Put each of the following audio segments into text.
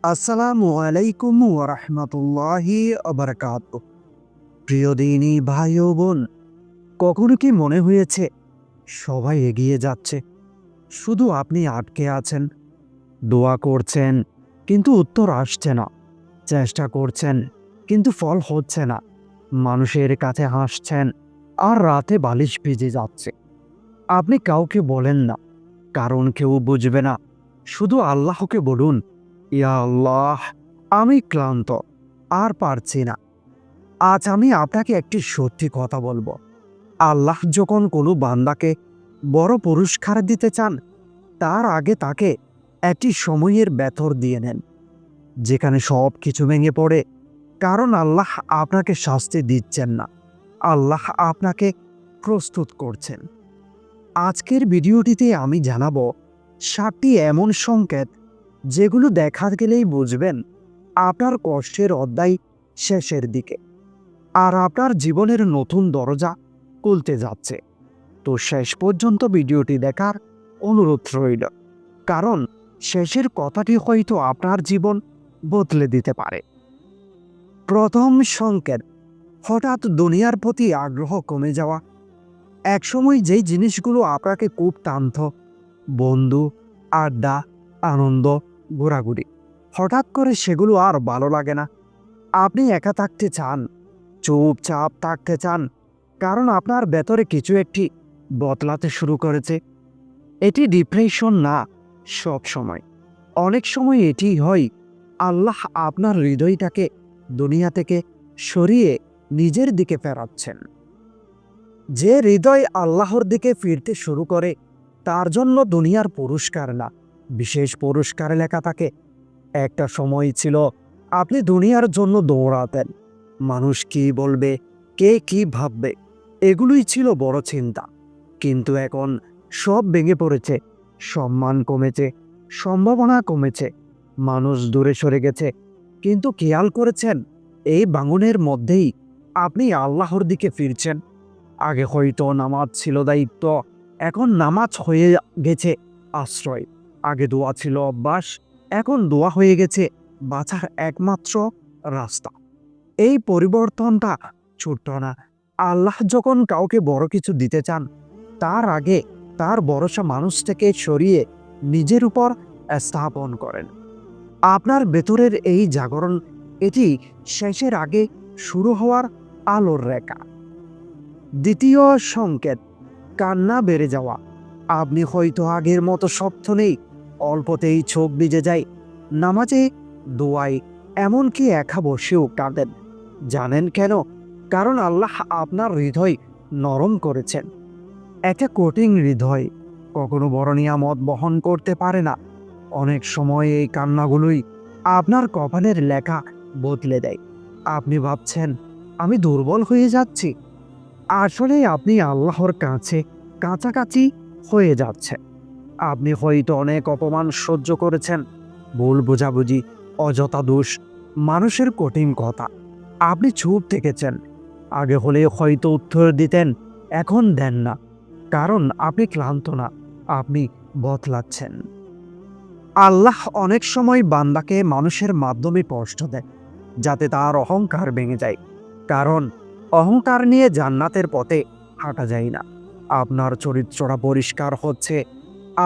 আসসালামু আলাইকুম ওয়া রাহমাতুল্লাহি ওয়া বারাকাতুহু। প্রিয় দিনী ভাই ও বোন, কখনো কি মনে হয়েছে সবাই এগিয়ে যাচ্ছে, শুধু আপনি আটকে আছেন? দোয়া করছেন কিন্তু উত্তর আসছে না, চেষ্টা করছেন কিন্তু ফল হচ্ছে না, মানুষের কাছে হাসছেন আর রাতে বালিশ ভিজে যাচ্ছে। আপনি কাউকে বলেন না, কারণ কেউ বুঝবে না। শুধু আল্লাহকে বলুন, ইয়া আল্লাহ, আমি ক্লান্ত, আর পারছি না। আজ আমি আপনাকে একটি সত্যি কথা বলবো। আল্লাহ যখন কোনো বান্দাকে বড় পুরস্কার দিতে চান, তার আগে তাকে একটি সময়ের ব্যথর দিয়ে নেন, যেখানে সব কিছু ভেঙে পড়ে। কারণ আল্লাহ আপনাকে শাস্তি দিচ্ছেন না, আল্লাহ আপনাকে প্রস্তুত করছেন। আজকের ভিডিওটিতে আমি জানাবো 7টি এমন সংকেত, যেগুলো দেখা গেলেই বুঝবেন আপনার কষ্টের অধ্যায় শেষের দিকে, আর আপনার জীবনের নতুন দরজা খুলতে যাচ্ছে। তো শেষ পর্যন্ত ভিডিওটি দেখার অনুরোধ রইল, কারণ শেষের কথাটি হয়তো আপনার জীবন বদলে দিতে পারে। প্রথম সংকেত, হঠাৎ দুনিয়ার প্রতি আগ্রহ কমে যাওয়া। একসময় যেই জিনিসগুলো আপনাকে খুব টানত, বন্ধু, আড্ডা, আনন্দ, ঘোরাঘুরি, হঠাৎ করে সেগুলো আর ভালো লাগে না। আপনি একা থাকতে চান, চুপচাপ থাকতে চান, কারণ আপনার ভেতরে কিছু একটি বদলাতে শুরু করেছে। এটি ডিপ্রেশন না, সব সময়, অনেক সময় এটি হয় আল্লাহ আপনার হৃদয়টাকে দুনিয়া থেকে সরিয়ে নিজের দিকে ফেরাচ্ছেন। যে হৃদয় আল্লাহর দিকে ফিরতে শুরু করে, তার জন্য দুনিয়ার পুরস্কার না, বিশেষ পুরস্কার লেখা থাকে। একটা সময় ছিল আপনি দুনিয়ার জন্য দৌড়াতেন, মানুষ কি বলবে, কে কি ভাববে, এগুলোই ছিল বড় চিন্তা। কিন্তু এখন সব ভেঙে পড়েছে, সম্মান কমেছে, সম্ভাবনা কমেছে, মানুষ দূরে সরে গেছে। কিন্তু খেয়াল করেছেন, এই ভাঙনের মধ্যেই আপনি আল্লাহর দিকে ফিরছেন। আগে হয়তো নামাজ ছিল দায়িত্ব, এখন নামাজ হয়ে গেছে আশ্রয়। আগে দোয়া ছিল অভ্যাস, এখন দোয়া হয়ে গেছে বাঁচার একমাত্র রাস্তা। এই পরিবর্তনটা ছোট্ট না। আল্লাহ যখন কাউকে বড় কিছু দিতে চান, তার আগে তার ভরসা মানুষ থেকে সরিয়ে নিজের উপর স্থাপন করেন। আপনার ভেতরের এই জাগরণ, এটি শেষের আগে শুরু হওয়ার আলোর রেখা। দ্বিতীয় সংকেত, কান্না বেড়ে যাওয়া। আপনি হয়তো আগের মতো শক্ত নেই, অল্পতেই চোখ ভিজে যায়, নামাজে, দোয়ায়, এমনকি একা বসেও কাঁদেন। জানেন কেন? কারণ আল্লাহ আপনার হৃদয় নরম করেছেন। একটা কঠিন হৃদয় কখনো বড় নিয়ামত বহন করতে পারে না। অনেক সময় এই কান্নাগুলোই আপনার কপালের লেখা বদলে দেয়। আপনি ভাবছেন, আমি দুর্বল হয়ে যাচ্ছি, আসলে আপনি আল্লাহর কাছে কাছাকাছি হয়ে যাচ্ছে। আপনি হয়তো অনেক অপমান সহ্য করেছেন, ভুল বোঝাবুঝি, অযথা দোষ, মানুষের কঠিন কথা। আপনি চুপ থেকেছেন। আগে হলে হয়তো উত্তর দিতেন, এখন দেন না। কারণ আপনি ক্লান্ত না, আপনি বদলাচ্ছেন। আল্লাহ অনেক সময় বান্দাকে মানুষের মাধ্যমে কষ্ট দেয়, যাতে তার অহংকার ভেঙে যায়। কারণ অহংকার নিয়ে জান্নাতের পথে হাঁটা যায় না। আপনার চরিত্রটা পরিষ্কার হচ্ছে,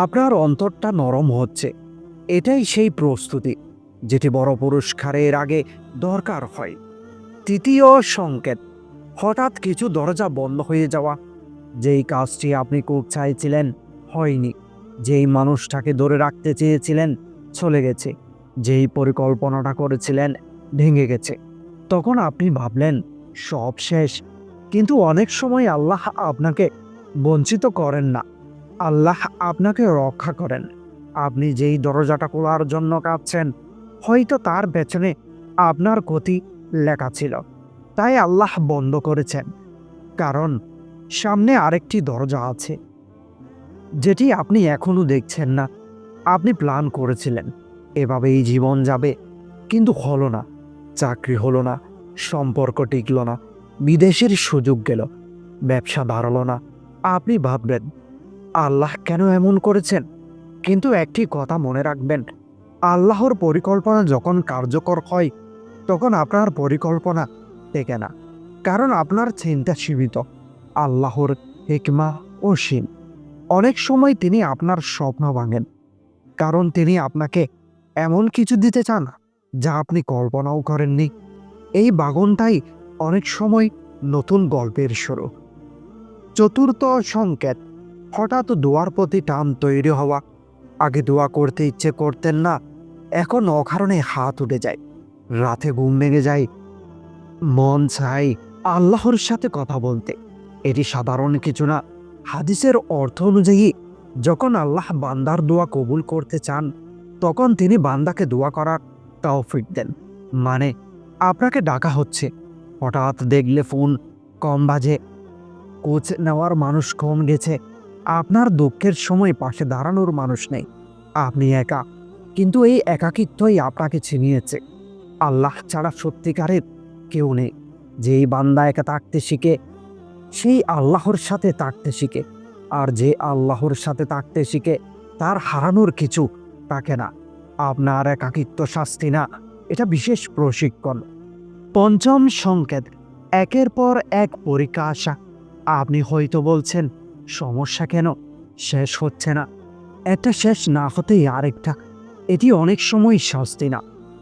আপনার অন্তরটা নরম হচ্ছে। এটাই সেই প্রস্তুতি, যেটি বড় পুরস্কারের আগে দরকার হয়। তৃতীয় সংকেত, হঠাৎ কিছু দরজা বন্ধ হয়ে যাওয়া। যেই কাজটি আপনি খুব চাইছিলেন, হয়নি। যেই মানুষটাকে ধরে রাখতে চেয়েছিলেন, চলে গেছে। যেই পরিকল্পনাটা করেছিলেন, ভেঙে গেছে। তখন আপনি ভাবলেন সব শেষ। কিন্তু অনেক সময় আল্লাহ আপনাকে বঞ্চিত করেন না, আল্লাহ আপনাকে রক্ষা করেন। আপনি যেই দরজাটা খোলার জন্য কাঁদছেন, হয়তো তার পেছনে আপনার ক্ষতি লেখা ছিল, তাই আল্লাহ বন্ধ করেছেন। কারণ সামনে আরেকটি দরজা আছে, যেটি আপনি এখনো দেখছেন না। আপনি প্ল্যান করেছিলেন এভাবেই জীবন যাবে, কিন্তু হলো না। চাকরি হলো না, সম্পর্ক টিকল না, বিদেশের সুযোগ গেল, ব্যবসা দাঁড়ালো না। আপনি ভাববেন, আল্লাহ কেন এমন করেছেন? কিন্তু একটি কথা মনে রাখবেন, আল্লাহর পরিকল্পনা যখন কার্যকর হয় তখন আপনার পরিকল্পনা টেকে না, কারণ আপনার চিন্তা সীমিত। আল্লাহর হিকমা অসীম। অনেক সময় তিনি আপনার স্বপ্ন ভাঙেন, কারণ তিনি আপনাকে এমন কিছু দিতে চান যা আপনি কল্পনাও করেননি। এই বাগনটাই অনেক সময় নতুন গল্পের শুরু। চতুর্থ সংকেত, হঠাৎ দোয়ার প্রতি টান তৈরি হওয়া। আগে দোয়া করতে ইচ্ছে করতেন না, এখন অকারণে হাত উঠে যায়, রাতে ঘুম ভেঙে যায়, মন চাই আল্লাহর সাথে কথা বলতে। এটি সাধারণ কিছু না। হাদিসের অর্থ অনুযায়ী যখন আল্লাহ বান্দার দোয়া কবুল করতে চান তখন তিনি বান্দাকে দোয়া করার তৌফিক দেন। মানে আপনাকে ডাকা হচ্ছে, হঠাৎ দেখলে ফোন কম বাজে, কোচ নেওয়ার মানুষ কম গেছে, আপনার দুঃখের সময় পাশে দাঁড়ানোর মানুষ নেই, আপনি একা। কিন্তু এই একাকিত্বই আপনাকে ছিনিয়েছে। আল্লাহ ছাড়া সত্যিকারের কেউ নেই। যেই বান্দা একা থাকতে শিখে সেই আল্লাহর সাথে থাকতে শিখে, আর যে আল্লাহর সাথে থাকতে শিখে তার হারানোর কিছু থাকে না। আপনার একাকিত্ব শাস্তি না, এটা বিশেষ প্রশিক্ষণ। পঞ্চম সংকেত, একের পর এক পরীক্ষা আসা। আপনি হয়তো বলছেন, সমস্যা কেন শেষ হচ্ছে না? একটা শেষ না হতেই আরেকটা। এটি অনেক সময় শাস্তি না,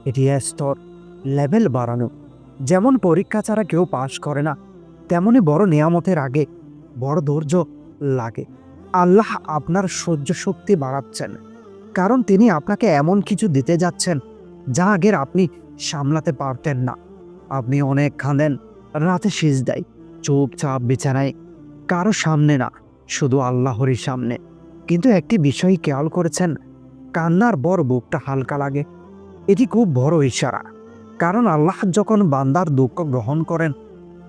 এটি স্তর, লেভেল বাড়ানো। যেমন পরীক্ষা ছাড়া কেউ পাশ করে না, তেমনি বড় নিয়ামতের আগে বড় ধৈর্য লাগে। আল্লাহ আপনার সহ্য শক্তি বাড়াচ্ছেন, কারণ তিনি আপনাকে এমন কিছু দিতে যাচ্ছেন যা আগের আপনি সামলাতে পারতেন না। আপনি অনেক কাঁদেন, রাতে সিজদায়, চুপচাপ বিছানায়, কারো সামনে না, শুধু আল্লাহরই সামনে। কিন্তু একটি বিষয় খেয়াল করেছেন, কান্নার পর বুকটা হালকা লাগে। এটি খুব বড় ইশারা, কারণ আল্লাহ যখন বান্দার দুঃখ গ্রহণ করেন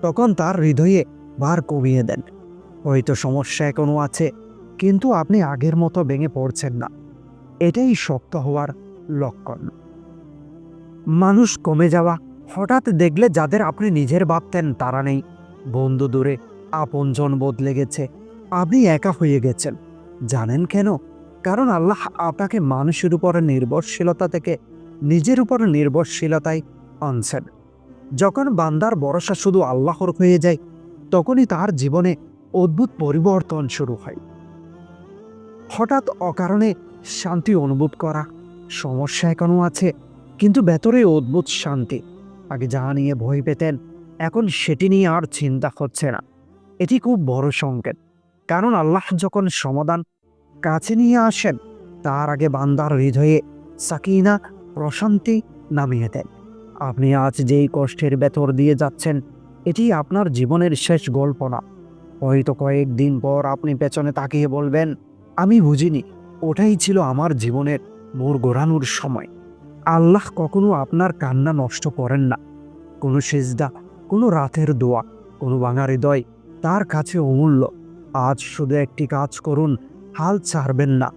তখন তার হৃদয়ে ভার কমিয়ে দেন। হয়তো সমস্যা এখনো আছে, কিন্তু আপনি আগের মতো ভেঙে পড়ছেন না। এটাই শক্ত হওয়ার লক্ষণ। মানুষ কমে যাওয়া, হঠাৎ দেখলে যাদের আপনি নিজের ভাবতেন তারা নেই, বন্ধু দূরে, আপনজন বদলে গেছে, আপনি একা হয়ে গেছেন। জানেন কেন? কারণ আল্লাহ আপনাকে মানুষের উপরে নির্ভরশীলতা থেকে নিজের উপরে নির্ভরশীলতায় আনছেন। যখন বান্দার ভরসা শুধু আল্লাহর হয়ে যায় তখনই তার জীবনে অদ্ভুত পরিবর্তন শুরু হয়। হঠাৎ অকারণে শান্তি অনুভব করা। সমস্যা এখনো আছে, কিন্তু ভেতরে অদ্ভুত শান্তি। আগে যা নিয়ে ভয় পেতেন এখন সেটি নিয়ে আর চিন্তা হচ্ছে না। এটি খুব বড় সংকেত, কারণ আল্লাহ যখন সমাধান কাছে নিয়ে আসেন তার আগে বান্দার হৃদয়ে সাকিনা, প্রশান্তি নামিয়ে দেন। আপনি আজ যেই কষ্টের ভেতর দিয়ে যাচ্ছেন এটি আপনার জীবনের শেষ গল্প না। হয়তো কয়েকদিন পর আপনি পেছনে তাকিয়ে বলবেন, আমি বুঝিনি, ওটাই ছিল আমার জীবনের মোড় ঘোরানোর সময়। আল্লাহ কখনো আপনার কান্না নষ্ট করেন না। কোনো সিজদা, কোনো রাতের দোয়া, কোনো ভাঙা হৃদয় তার কাছে অমূল্য। আজ শুধু একটি কাজ করুন, হাল ছাড়বেন না,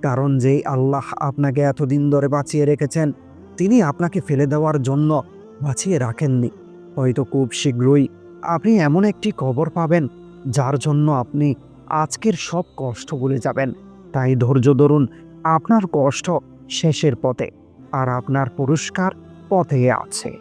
কারণ যেই আল্লাহ আপনাকে এতদিন ধরে বাঁচিয়ে রেখেছেন তিনি আপনাকে ফেলে দেওয়ার জন্য বাঁচিয়ে রাখেননি। হয়তো খুব শীঘ্রই আপনি এমন একটি খবর পাবেন যার জন্য আপনি আজকের সব কষ্ট ভুলে যাবেন। তাই ধৈর্য ধরুন, আপনার কষ্ট শেষের পথে, আর আপনার পুরস্কার পথে আছে।